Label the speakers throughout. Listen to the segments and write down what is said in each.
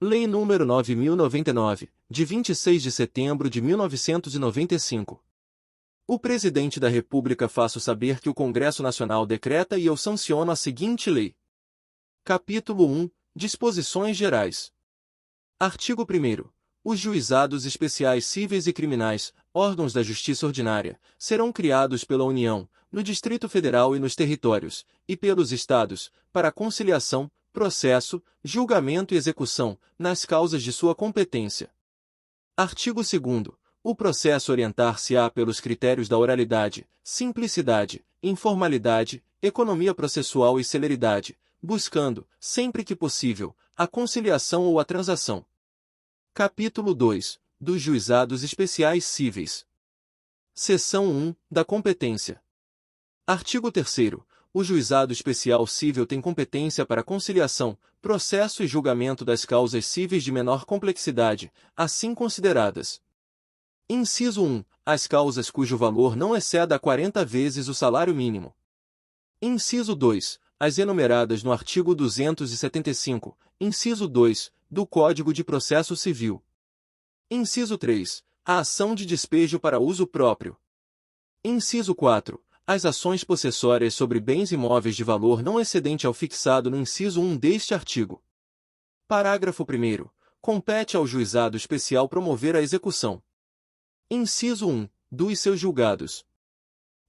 Speaker 1: Lei nº 9.099, de 26 de setembro de 1995. O Presidente da República faço saber que o Congresso Nacional decreta e eu sanciono a seguinte lei. Capítulo 1. Disposições Gerais. Artigo 1º. Os juizados especiais cíveis e criminais, órgãos da Justiça Ordinária, serão criados pela União, no Distrito Federal e nos territórios, e pelos Estados, para conciliação, processo, julgamento e execução, nas causas de sua competência. Artigo 2º. O processo orientar-se-á pelos critérios da oralidade, simplicidade, informalidade, economia processual e celeridade, buscando, sempre que possível, a conciliação ou a transação. Capítulo 2. Dos Juizados Especiais Cíveis. Seção 1. Da competência. Artigo 3º. O Juizado Especial Cível tem competência para conciliação, processo e julgamento das causas cíveis de menor complexidade, assim consideradas. Inciso 1. As causas cujo valor não exceda 40 vezes o salário mínimo. Inciso 2. As enumeradas no artigo 275, inciso 2, do Código de Processo Civil. Inciso 3. A ação de despejo para uso próprio. Inciso 4. As ações possessórias sobre bens imóveis de valor não excedente ao fixado no inciso 1 deste artigo. Parágrafo 1º. Compete ao Juizado Especial promover a execução. Inciso 1. Dos seus julgados.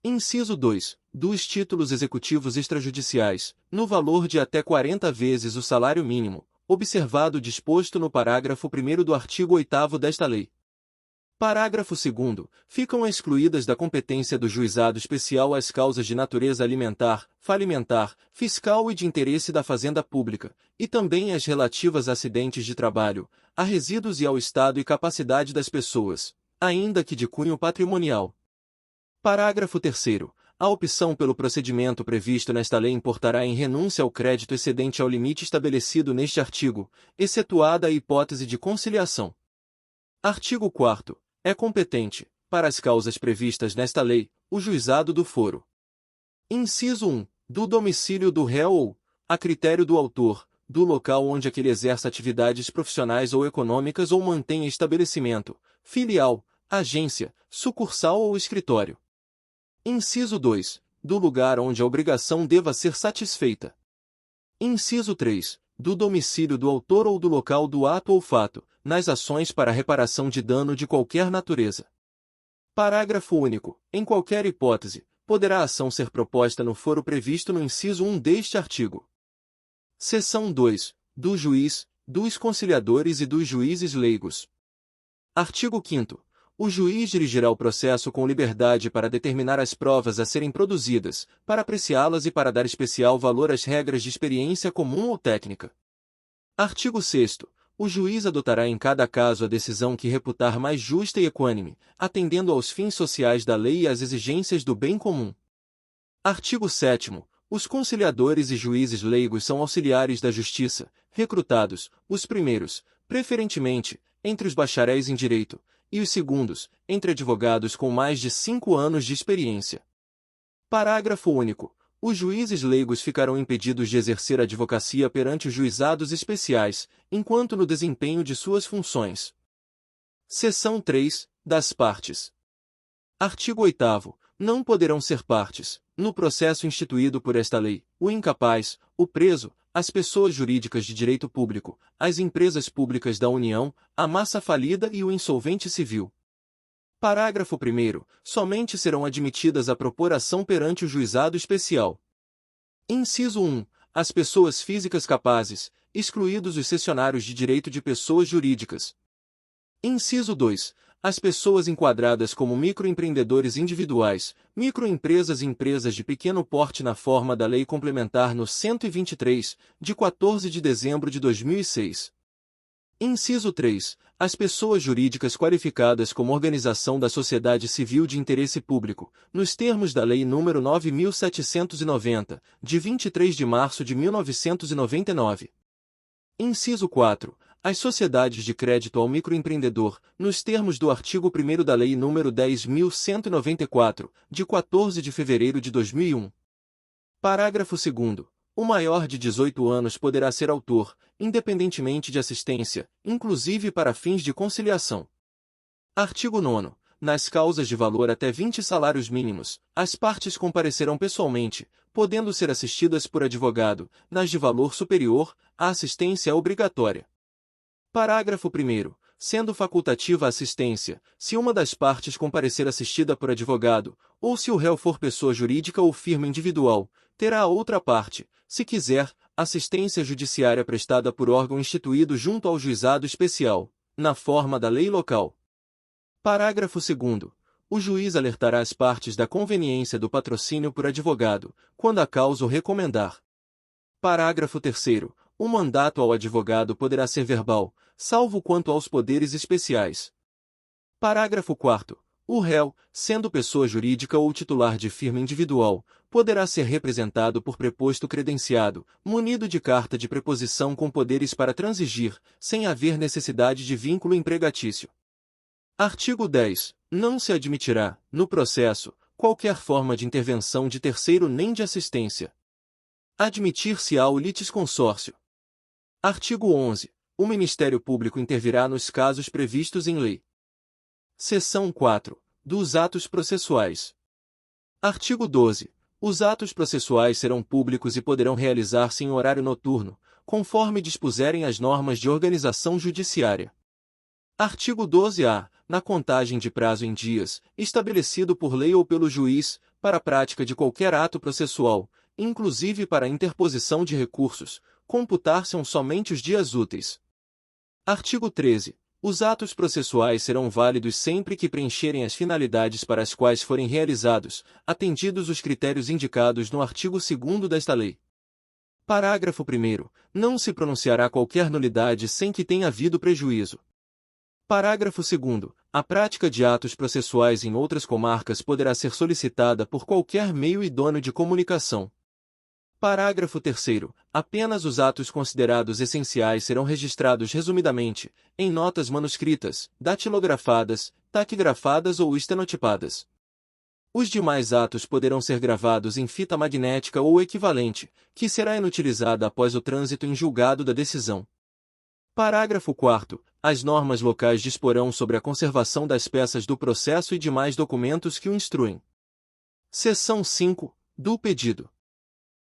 Speaker 1: Inciso 2. Dos títulos executivos extrajudiciais, no valor de até 40 vezes o salário mínimo, observado o disposto no parágrafo 1º do artigo 8º desta lei. Parágrafo 2º. Ficam excluídas da competência do Juizado Especial as causas de natureza alimentar, falimentar, fiscal e de interesse da Fazenda Pública, e também as relativas a acidentes de trabalho, a resíduos e ao estado e capacidade das pessoas, ainda que de cunho patrimonial. Parágrafo 3º. A opção pelo procedimento previsto nesta lei importará em renúncia ao crédito excedente ao limite estabelecido neste artigo, excetuada a hipótese de conciliação. Artigo 4º. É competente, para as causas previstas nesta lei, o juizado do foro. Inciso 1. Do domicílio do réu ou, a critério do autor, do local onde aquele exerce atividades profissionais ou econômicas ou mantenha estabelecimento, filial, agência, sucursal ou escritório. Inciso 2. Do lugar onde a obrigação deva ser satisfeita. Inciso 3. Do domicílio do autor ou do local do ato ou fato, nas ações para reparação de dano de qualquer natureza. Parágrafo único. Em qualquer hipótese, poderá a ação ser proposta no foro previsto no inciso 1 deste artigo. Seção 2. Do juiz, dos conciliadores e dos juízes leigos. Artigo 5º. O juiz dirigirá o processo com liberdade para determinar as provas a serem produzidas, para apreciá-las e para dar especial valor às regras de experiência comum ou técnica. Artigo 6º. O juiz adotará em cada caso a decisão que reputar mais justa e equânime, atendendo aos fins sociais da lei e às exigências do bem comum. Artigo 7º. Os conciliadores e juízes leigos são auxiliares da justiça, recrutados, os primeiros, preferentemente, entre os bacharéis em direito, e os segundos, entre advogados com mais de 5 anos de experiência. Parágrafo único. Os juízes leigos ficarão impedidos de exercer a advocacia perante os juizados especiais, enquanto no desempenho de suas funções. Seção 3. Das partes. Artigo 8º. Não poderão ser partes, no processo instituído por esta lei, o incapaz, o preso, as pessoas jurídicas de direito público, as empresas públicas da União, a massa falida e o insolvente civil. Parágrafo 1º. Somente serão admitidas a propor ação perante o juizado especial. Inciso 1. As pessoas físicas capazes, excluídos os cessionários de direito de pessoas jurídicas. Inciso 2. As pessoas enquadradas como microempreendedores individuais, microempresas e empresas de pequeno porte na forma da Lei Complementar no 123, de 14 de dezembro de 2006. Inciso 3. As pessoas jurídicas qualificadas como organização da sociedade civil de interesse público, nos termos da Lei nº 9.790, de 23 de março de 1999. Inciso 4. As sociedades de crédito ao microempreendedor, nos termos do artigo 1º da Lei nº 10.194, de 14 de fevereiro de 2001. Parágrafo 2º. O maior de 18 anos poderá ser autor, independentemente de assistência, inclusive para fins de conciliação. Artigo 9º. Nas causas de valor até 20 salários mínimos, as partes comparecerão pessoalmente, podendo ser assistidas por advogado. Nas de valor superior, a assistência é obrigatória. Parágrafo 1º. Sendo facultativa a assistência, se uma das partes comparecer assistida por advogado, ou se o réu for pessoa jurídica ou firma individual, terá a outra parte, se quiser, assistência judiciária prestada por órgão instituído junto ao juizado especial, na forma da lei local. Parágrafo 2º. O juiz alertará as partes da conveniência do patrocínio por advogado, quando a causa o recomendar. Parágrafo 3º. O mandato ao advogado poderá ser verbal, salvo quanto aos poderes especiais. Parágrafo 4º. O réu, sendo pessoa jurídica ou titular de firma individual, poderá ser representado por preposto credenciado, munido de carta de preposição com poderes para transigir, sem haver necessidade de vínculo empregatício. Artigo 10. Não se admitirá, no processo, qualquer forma de intervenção de terceiro nem de assistência. Admitir-se-á o litisconsórcio. Artigo 11. O Ministério Público intervirá nos casos previstos em lei. Seção 4. Dos atos processuais. Artigo 12. Os atos processuais serão públicos e poderão realizar-se em horário noturno, conforme dispuserem as normas de organização judiciária. Artigo 12-A. Na contagem de prazo em dias, estabelecido por lei ou pelo juiz, para a prática de qualquer ato processual, inclusive para a interposição de recursos, computar-se-ão somente os dias úteis. Artigo 13. Os atos processuais serão válidos sempre que preencherem as finalidades para as quais forem realizados, atendidos os critérios indicados no artigo 2º desta lei. Parágrafo 1º. Não se pronunciará qualquer nulidade sem que tenha havido prejuízo. Parágrafo 2º. A prática de atos processuais em outras comarcas poderá ser solicitada por qualquer meio idôneo de comunicação. Parágrafo 3º. Apenas os atos considerados essenciais serão registrados resumidamente, em notas manuscritas, datilografadas, taquigrafadas ou estenotipadas. Os demais atos poderão ser gravados em fita magnética ou equivalente, que será inutilizada após o trânsito em julgado da decisão. Parágrafo 4º. As normas locais disporão sobre a conservação das peças do processo e demais documentos que o instruem. Seção 5. Do pedido.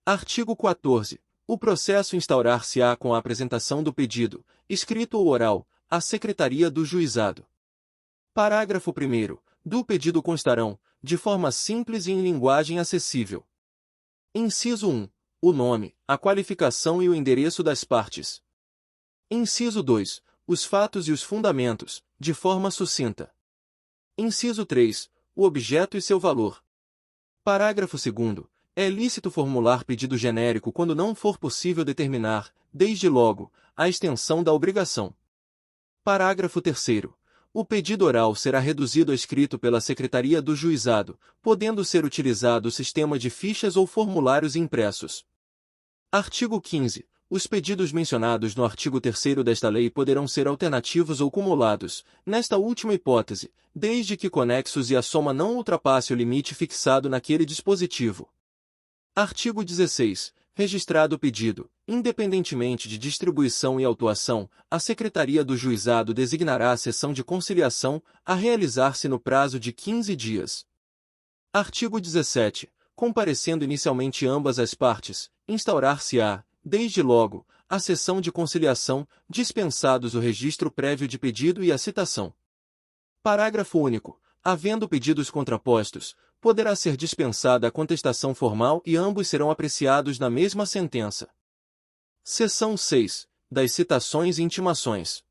Speaker 1: Artigo 14. O processo instaurar-se-á com a apresentação do pedido, escrito ou oral, à Secretaria do Juizado. Parágrafo 1º. Do pedido constarão, de forma simples e em linguagem acessível. Inciso 1. O nome, a qualificação e o endereço das partes. Inciso 2. Os fatos e os fundamentos, de forma sucinta. Inciso 3. O objeto e seu valor. Parágrafo 2º. É lícito formular pedido genérico quando não for possível determinar, desde logo, a extensão da obrigação. Parágrafo 3º. O pedido oral será reduzido a escrito pela Secretaria do Juizado, podendo ser utilizado o sistema de fichas ou formulários impressos. Artigo 15. Os pedidos mencionados no artigo 3º desta lei poderão ser alternativos ou cumulados, nesta última hipótese, desde que conexos e a soma não ultrapasse o limite fixado naquele dispositivo. Artigo 16. Registrado o pedido, independentemente de distribuição e autuação, a Secretaria do Juizado designará a sessão de conciliação, a realizar-se no prazo de 15 dias. Artigo 17. Comparecendo inicialmente ambas as partes, instaurar-se-á, desde logo, a sessão de conciliação, dispensados o registro prévio de pedido e a citação. Parágrafo único. Havendo pedidos contrapostos, poderá ser dispensada a contestação formal e ambos serão apreciados na mesma sentença. Seção 6. Das citações e intimações.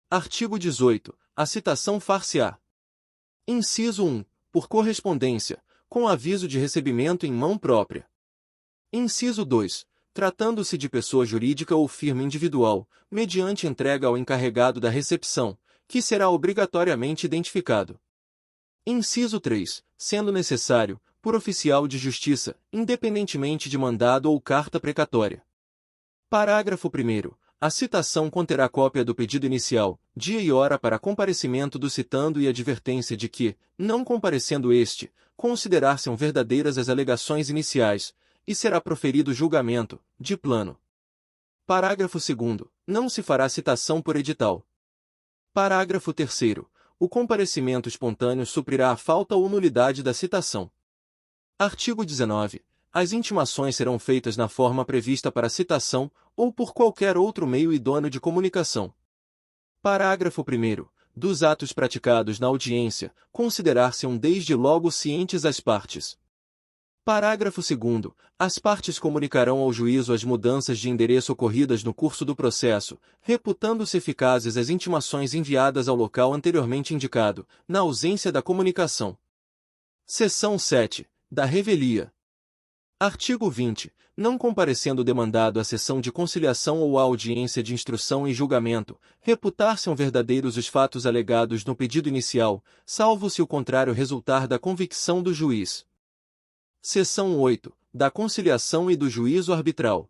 Speaker 1: Artigo 18. A citação far-se-á. Inciso 1. Por correspondência, com aviso de recebimento em mão própria. Inciso 2. Tratando-se de pessoa jurídica ou firma individual, mediante entrega ao encarregado da recepção, que será obrigatoriamente identificado. Inciso 3. Sendo necessário, por oficial de justiça, independentemente de mandado ou carta precatória. Parágrafo 1º. A citação conterá cópia do pedido inicial, dia e hora para comparecimento do citando e advertência de que, não comparecendo este, considerar-se-ão verdadeiras as alegações iniciais, e será proferido julgamento, de plano. Parágrafo 2º. Não se fará citação por edital. Parágrafo 3º. O comparecimento espontâneo suprirá a falta ou nulidade da citação. Artigo 19. As intimações serão feitas na forma prevista para a citação, ou por qualquer outro meio idôneo de comunicação. Parágrafo 1º. Dos atos praticados na audiência, considerar-se-ão desde logo cientes as partes. Parágrafo 2º. As partes comunicarão ao juízo as mudanças de endereço ocorridas no curso do processo, reputando-se eficazes as intimações enviadas ao local anteriormente indicado, na ausência da comunicação. Seção 7. Da revelia. Artigo 20. Não comparecendo o demandado à sessão de conciliação ou à audiência de instrução e julgamento, reputar-se-ão verdadeiros os fatos alegados no pedido inicial, salvo se o contrário resultar da convicção do juiz. Seção 8. Da conciliação e do juízo arbitral.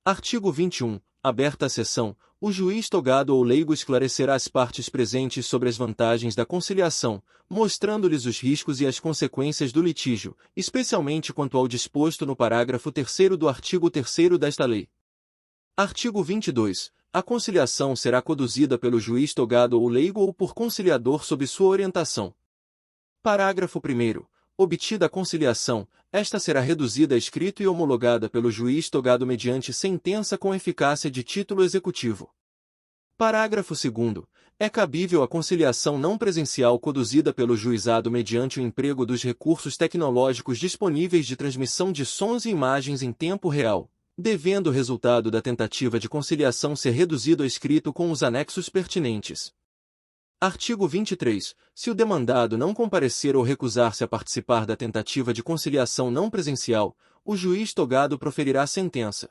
Speaker 1: Artigo 21. Aberta a sessão, o juiz togado ou leigo esclarecerá as partes presentes sobre as vantagens da conciliação, mostrando-lhes os riscos e as consequências do litígio, especialmente quanto ao disposto no parágrafo 3º do artigo 3º desta lei. Artigo 22. A conciliação será conduzida pelo juiz togado ou leigo ou por conciliador sob sua orientação. Parágrafo 1º. Obtida a conciliação, esta será reduzida a escrito e homologada pelo juiz togado mediante sentença com eficácia de título executivo. Parágrafo 2º. É cabível a conciliação não presencial conduzida pelo juizado mediante o emprego dos recursos tecnológicos disponíveis de transmissão de sons e imagens em tempo real, devendo o resultado da tentativa de conciliação ser reduzido a escrito com os anexos pertinentes. Artigo 23. Se o demandado não comparecer ou recusar-se a participar da tentativa de conciliação não presencial, o juiz togado proferirá sentença.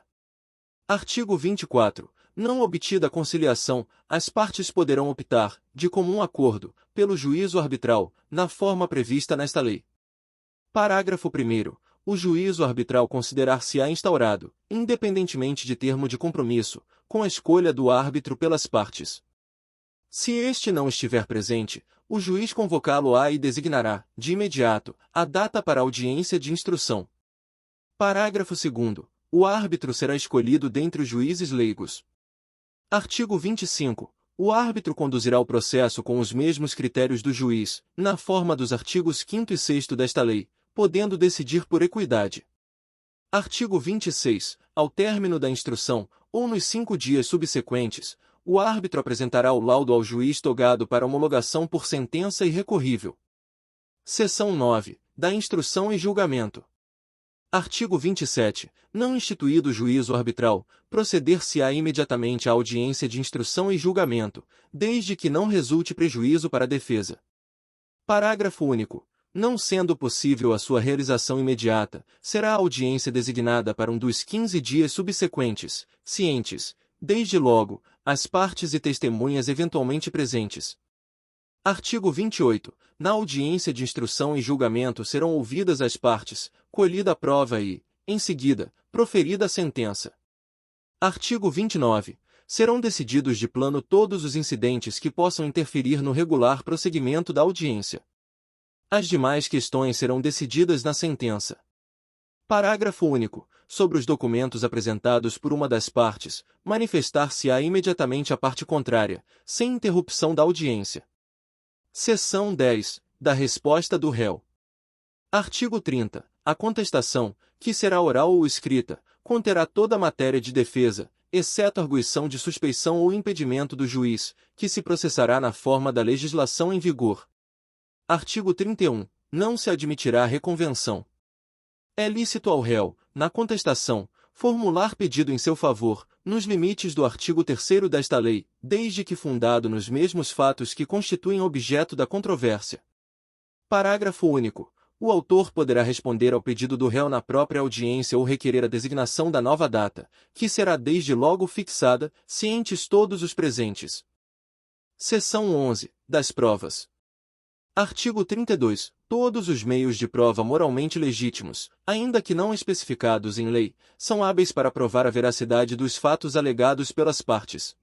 Speaker 1: Artigo 24. Não obtida a conciliação, as partes poderão optar, de comum acordo, pelo juízo arbitral, na forma prevista nesta lei. Parágrafo 1º. O juízo arbitral considerar-se-á instaurado, independentemente de termo de compromisso, com a escolha do árbitro pelas partes. Se este não estiver presente, o juiz convocá-lo-á e designará, de imediato, a data para a audiência de instrução. Parágrafo 2º. O árbitro será escolhido dentre os juízes leigos. Artigo 25. O árbitro conduzirá o processo com os mesmos critérios do juiz, na forma dos artigos 5º e 6º desta lei, podendo decidir por equidade. Artigo 26. Ao término da instrução, ou nos 5 dias subsequentes, o árbitro apresentará o laudo ao juiz togado para homologação por sentença irrecorrível. Seção 9. Da instrução e julgamento. Artigo 27. Não instituído o juízo arbitral, proceder-se-á imediatamente à audiência de instrução e julgamento, desde que não resulte prejuízo para a defesa. Parágrafo único. Não sendo possível a sua realização imediata, será a audiência designada para um dos 15 dias subsequentes, cientes, desde logo, as partes e testemunhas eventualmente presentes. Artigo 28. Na audiência de instrução e julgamento serão ouvidas as partes, colhida a prova e, em seguida, proferida a sentença. Artigo 29. Serão decididos de plano todos os incidentes que possam interferir no regular prosseguimento da audiência. As demais questões serão decididas na sentença. Parágrafo único. Sobre os documentos apresentados por uma das partes, manifestar-se-á imediatamente a parte contrária, sem interrupção da audiência. Seção 10. Da resposta do réu. Artigo 30. A contestação, que será oral ou escrita, conterá toda a matéria de defesa, exceto arguição de suspeição ou impedimento do juiz, que se processará na forma da legislação em vigor. Artigo 31. Não se admitirá reconvenção. É lícito ao réu, na contestação, formular pedido em seu favor, nos limites do artigo 3º desta lei, desde que fundado nos mesmos fatos que constituem objeto da controvérsia. Parágrafo único. O autor poderá responder ao pedido do réu na própria audiência ou requerer a designação da nova data, que será desde logo fixada, cientes todos os presentes. Seção 11. Das provas. Artigo 32. Todos os meios de prova moralmente legítimos, ainda que não especificados em lei, são hábeis para provar a veracidade dos fatos alegados pelas partes.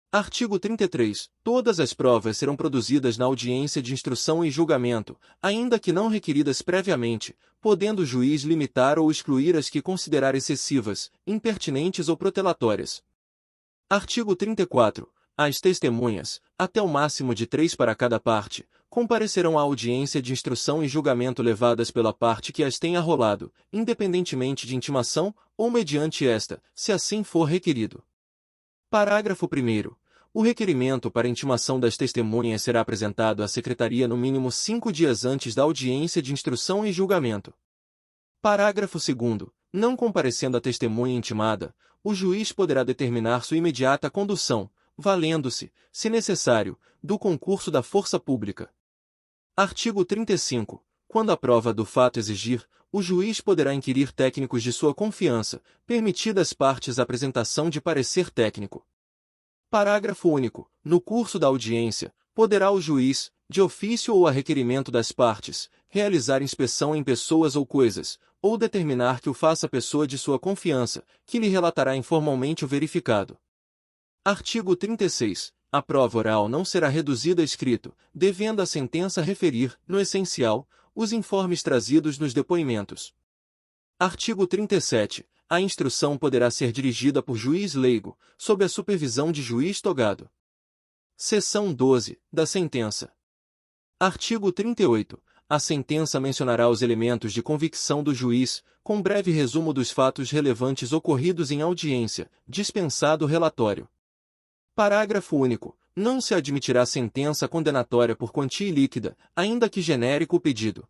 Speaker 1: Artigo 33. Todas as provas serão produzidas na audiência de instrução e julgamento, ainda que não requeridas previamente, podendo o juiz limitar ou excluir as que considerar excessivas, impertinentes ou protelatórias. Artigo 34. As testemunhas, até o máximo de 3 para cada parte, comparecerão à audiência de instrução e julgamento levadas pela parte que as tenha arrolado, independentemente de intimação, ou mediante esta, se assim for requerido. Parágrafo 1º. O requerimento para intimação das testemunhas será apresentado à Secretaria no mínimo 5 dias antes da audiência de instrução e julgamento. Parágrafo 2º. Não comparecendo a testemunha intimada, o juiz poderá determinar sua imediata condução, valendo-se, se necessário, do concurso da força pública. Artigo 35. Quando a prova do fato exigir, o juiz poderá inquirir técnicos de sua confiança, permitida às partes a apresentação de parecer técnico. Parágrafo único. No curso da audiência, poderá o juiz, de ofício ou a requerimento das partes, realizar inspeção em pessoas ou coisas, ou determinar que o faça pessoa de sua confiança, que lhe relatará informalmente o verificado. Artigo 36. A prova oral não será reduzida a escrito, devendo a sentença referir, no essencial, os informes trazidos nos depoimentos. Artigo 37. A instrução poderá ser dirigida por juiz leigo, sob a supervisão de juiz togado. Seção 12. Da sentença. Artigo 38. A sentença mencionará os elementos de convicção do juiz, com breve resumo dos fatos relevantes ocorridos em audiência, dispensado o relatório. Parágrafo único. Não se admitirá sentença condenatória por quantia ilíquida, ainda que genérico o pedido.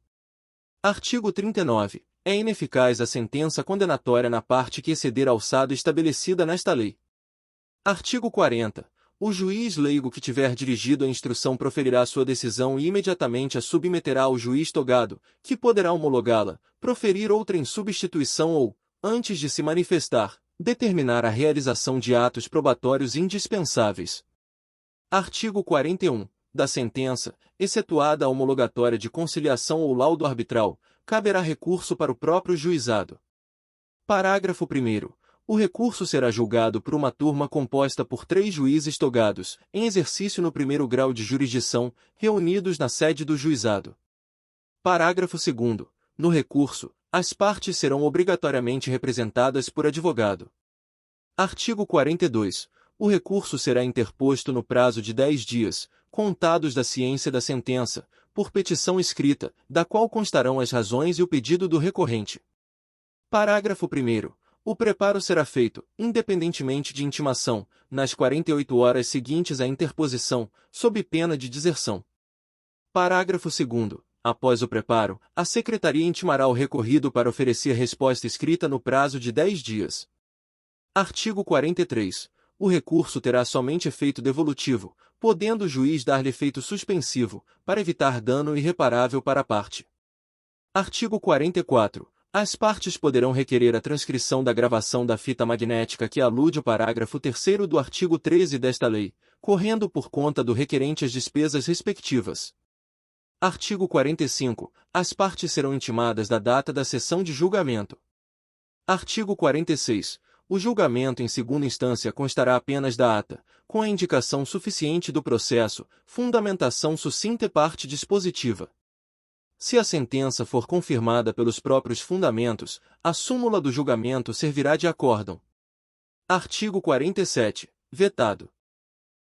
Speaker 1: Artigo 39. É ineficaz a sentença condenatória na parte que exceder a alçada estabelecida nesta lei. Artigo 40. O juiz leigo que tiver dirigido a instrução proferirá sua decisão e imediatamente a submeterá ao juiz togado, que poderá homologá-la, proferir outra em substituição ou, antes de se manifestar, determinar a realização de atos probatórios indispensáveis. Artigo 41. Da sentença, excetuada a homologatória de conciliação ou laudo arbitral, caberá recurso para o próprio juizado. Parágrafo 1º. O recurso será julgado por uma turma composta por 3 juízes togados, em exercício no primeiro grau de jurisdição, reunidos na sede do juizado. Parágrafo 2º. No recurso, as partes serão obrigatoriamente representadas por advogado. Artigo 42. O recurso será interposto no prazo de 10 dias, contados da ciência da sentença, por petição escrita, da qual constarão as razões e o pedido do recorrente. Parágrafo 1º. O preparo será feito, independentemente de intimação, nas 48 horas seguintes à interposição, sob pena de deserção. Parágrafo 2º. Após o preparo, a Secretaria intimará o recorrido para oferecer resposta escrita no prazo de 10 dias. Artigo 43. O recurso terá somente efeito devolutivo, podendo o juiz dar-lhe efeito suspensivo, para evitar dano irreparável para a parte. Artigo 44. As partes poderão requerer a transcrição da gravação da fita magnética que alude ao parágrafo 3º do artigo 13 desta lei, correndo por conta do requerente as despesas respectivas. Artigo 45. As partes serão intimadas da data da sessão de julgamento. Artigo 46. O julgamento em segunda instância constará apenas da ata, com a indicação suficiente do processo, fundamentação sucinta e parte dispositiva. Se a sentença for confirmada pelos próprios fundamentos, a súmula do julgamento servirá de acórdão. Artigo 47. Vetado.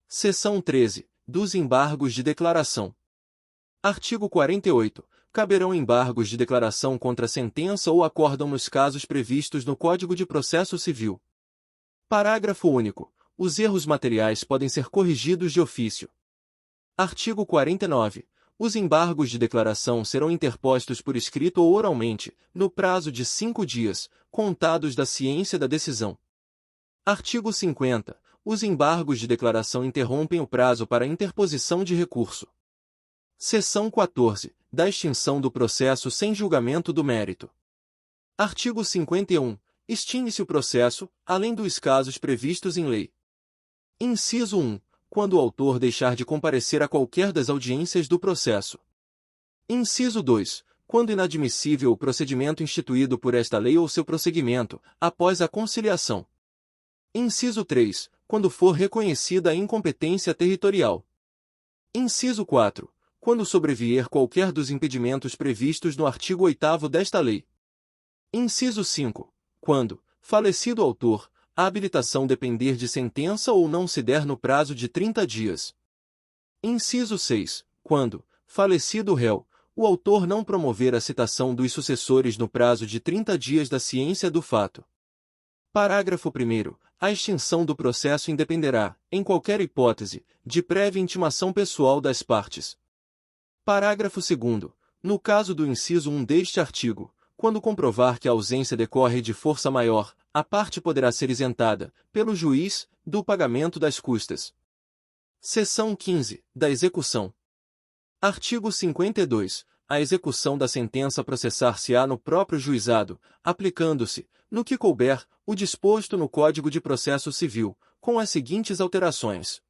Speaker 1: Seção 13. Dos embargos de declaração. Artigo 48. Caberão embargos de declaração contra a sentença ou acórdão nos casos previstos no Código de Processo Civil. Parágrafo único. Os erros materiais podem ser corrigidos de ofício. Artigo 49. Os embargos de declaração serão interpostos por escrito ou oralmente, no prazo de 5 dias, contados da ciência da decisão. Artigo 50. Os embargos de declaração interrompem o prazo para interposição de recurso. Seção 14. Da extinção do processo sem julgamento do mérito. Artigo 51. Extingue-se o processo, além dos casos previstos em lei. Inciso 1. Quando o autor deixar de comparecer a qualquer das audiências do processo. Inciso 2. Quando inadmissível o procedimento instituído por esta lei ou seu prosseguimento, após a conciliação. Inciso 3. quando for reconhecida a incompetência territorial. Inciso 4. Quando sobrevier qualquer dos impedimentos previstos no artigo 8º desta lei. Inciso 5. Quando, falecido o autor, a habilitação depender de sentença ou não se der no prazo de 30 dias. Inciso 6. Quando, falecido o réu, o autor não promover a citação dos sucessores no prazo de 30 dias da ciência do fato. Parágrafo 1º. A extinção do processo independerá, em qualquer hipótese, de prévia intimação pessoal das partes. Parágrafo 2º. No caso do inciso 1 deste artigo, quando comprovar que a ausência decorre de força maior, a parte poderá ser isentada, pelo juiz, do pagamento das custas. Seção 15. Da execução. Artigo 52. A execução da sentença processar-se-á no próprio juizado, aplicando-se, no que couber, o disposto no Código de Processo Civil, com as seguintes alterações.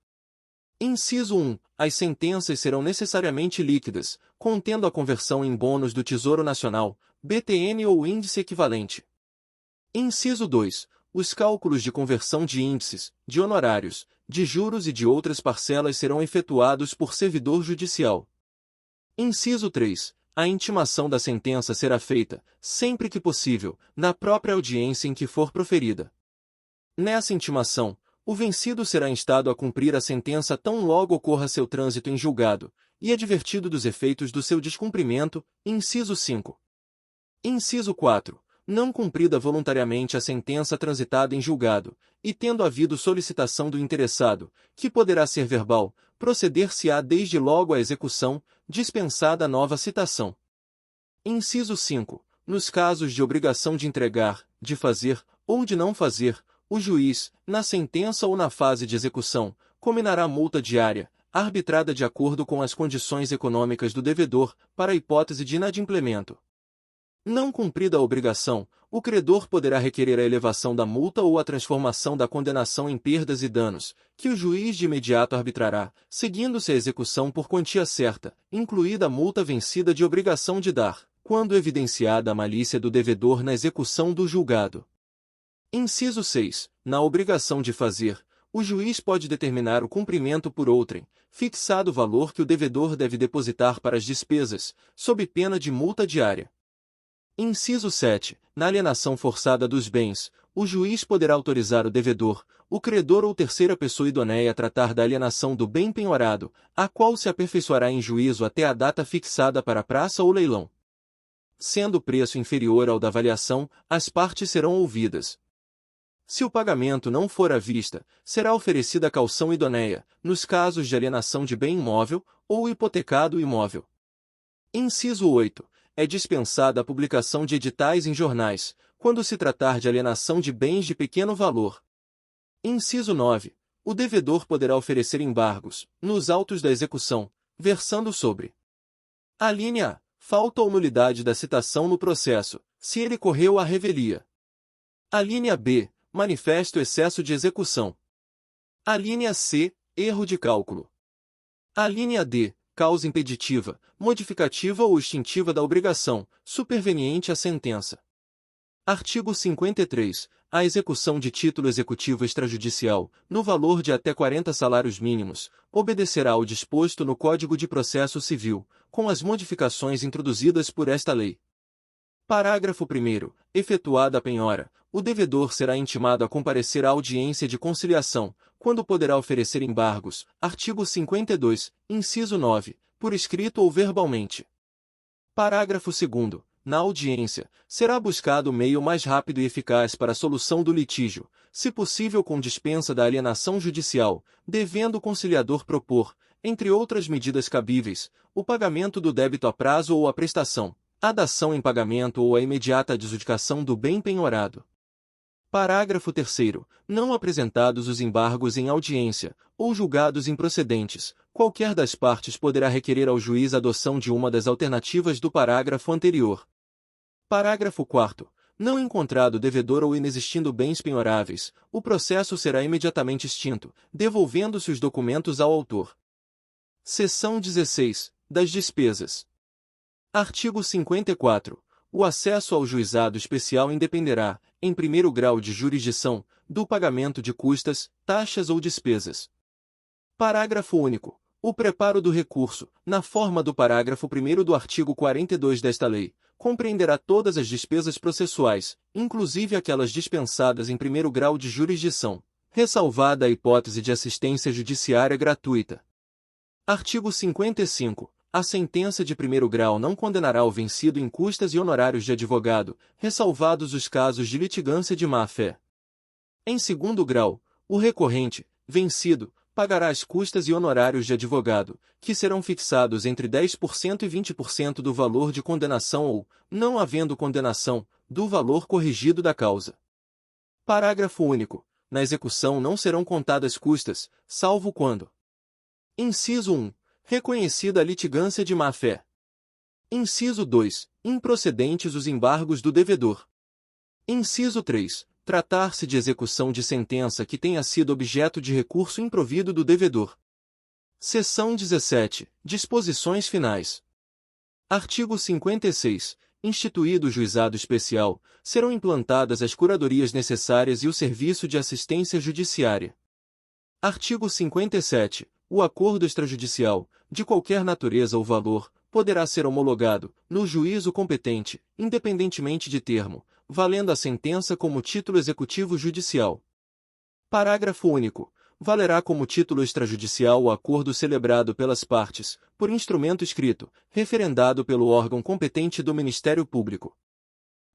Speaker 1: Inciso 1. As sentenças serão necessariamente líquidas, contendo a conversão em bônus do Tesouro Nacional, BTN ou índice equivalente. Inciso 2. Os cálculos de conversão de índices, de honorários, de juros e de outras parcelas serão efetuados por servidor judicial. Inciso 3. A intimação da sentença será feita, sempre que possível, na própria audiência em que for proferida. Nessa intimação, o vencido será instado a cumprir a sentença tão logo ocorra seu trânsito em julgado, e advertido dos efeitos do seu descumprimento. Inciso 5. Inciso 4. Não cumprida voluntariamente a sentença transitada em julgado, e tendo havido solicitação do interessado, que poderá ser verbal, proceder-se-á desde logo à execução, dispensada a nova citação. Inciso 5. Nos casos de obrigação de entregar, de fazer, ou de não fazer, o juiz, na sentença ou na fase de execução, combinará multa diária, arbitrada de acordo com as condições econômicas do devedor, para a hipótese de inadimplemento. Não cumprida a obrigação, o credor poderá requerer a elevação da multa ou a transformação da condenação em perdas e danos, que o juiz de imediato arbitrará, seguindo-se a execução por quantia certa, incluída a multa vencida de obrigação de dar, quando evidenciada a malícia do devedor na execução do julgado. Inciso 6. Na obrigação de fazer, o juiz pode determinar o cumprimento por outrem, fixado o valor que o devedor deve depositar para as despesas, sob pena de multa diária. Inciso 7. Na alienação forçada dos bens, o juiz poderá autorizar o devedor, o credor ou terceira pessoa idônea a tratar da alienação do bem penhorado, a qual se aperfeiçoará em juízo até a data fixada para a praça ou leilão. Sendo o preço inferior ao da avaliação, as partes serão ouvidas. Se o pagamento não for à vista, será oferecida a caução idônea, nos casos de alienação de bem imóvel, ou hipotecado imóvel. Inciso 8. É dispensada a publicação de editais em jornais, quando se tratar de alienação de bens de pequeno valor. Inciso 9. O devedor poderá oferecer embargos, nos autos da execução, versando sobre a linha A. Falta ou nulidade da citação no processo, se ele correu à revelia. A linha B. Manifesto excesso de execução. A linha C. Erro de cálculo. A linha D. Causa impeditiva, modificativa ou extintiva da obrigação, superveniente à sentença. Artigo 53. A execução de título executivo extrajudicial, no valor de até 40 salários mínimos, obedecerá ao disposto no Código de Processo Civil, com as modificações introduzidas por esta lei. Parágrafo 1º. Efetuada a penhora, o devedor será intimado a comparecer à audiência de conciliação, quando poderá oferecer embargos. Artigo 52, inciso 9, por escrito ou verbalmente. Parágrafo 2º. Na audiência, será buscado o meio mais rápido e eficaz para a solução do litígio, se possível com dispensa da alienação judicial, devendo o conciliador propor, entre outras medidas cabíveis, o pagamento do débito a prazo ou a prestação, a dação em pagamento ou a imediata adjudicação do bem penhorado. Parágrafo 3º. Não apresentados os embargos em audiência, ou julgados improcedentes, qualquer das partes poderá requerer ao juiz a adoção de uma das alternativas do parágrafo anterior. Parágrafo 4º. Não encontrado devedor ou inexistindo bens penhoráveis, o processo será imediatamente extinto, devolvendo-se os documentos ao autor. Seção 16. Das despesas. Artigo 54. O acesso ao juizado especial independerá, em primeiro grau de jurisdição, do pagamento de custas, taxas ou despesas. Parágrafo único. O preparo do recurso, na forma do parágrafo 1º do artigo 42 desta lei, compreenderá todas as despesas processuais, inclusive aquelas dispensadas em primeiro grau de jurisdição, ressalvada a hipótese de assistência judiciária gratuita. Artigo 55. A sentença de primeiro grau não condenará o vencido em custas e honorários de advogado, ressalvados os casos de litigância de má-fé. Em segundo grau, o recorrente, vencido, pagará as custas e honorários de advogado, que serão fixados entre 10% e 20% do valor de condenação ou, não havendo condenação, do valor corrigido da causa. Parágrafo único. Na execução não serão contadas custas, salvo quando: Inciso 1. Reconhecida a litigância de má-fé. Inciso 2. Improcedentes os embargos do devedor. Inciso 3. Tratar-se de execução de sentença que tenha sido objeto de recurso improvido do devedor. Seção 17. Disposições finais. Artigo 56. Instituído o juizado especial, serão implantadas as curadorias necessárias e o serviço de assistência judiciária. Artigo 57. O acordo extrajudicial, de qualquer natureza ou valor, poderá ser homologado, no juízo competente, independentemente de termo, valendo a sentença como título executivo judicial. Parágrafo único. Valerá como título extrajudicial o acordo celebrado pelas partes, por instrumento escrito, referendado pelo órgão competente do Ministério Público.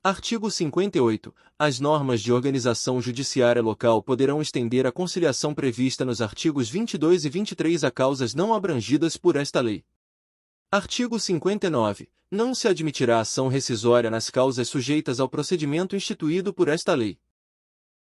Speaker 1: Artigo 58. As normas de organização judiciária local poderão estender a conciliação prevista nos artigos 22 e 23 a causas não abrangidas por esta lei. Artigo 59. Não se admitirá ação rescisória nas causas sujeitas ao procedimento instituído por esta lei.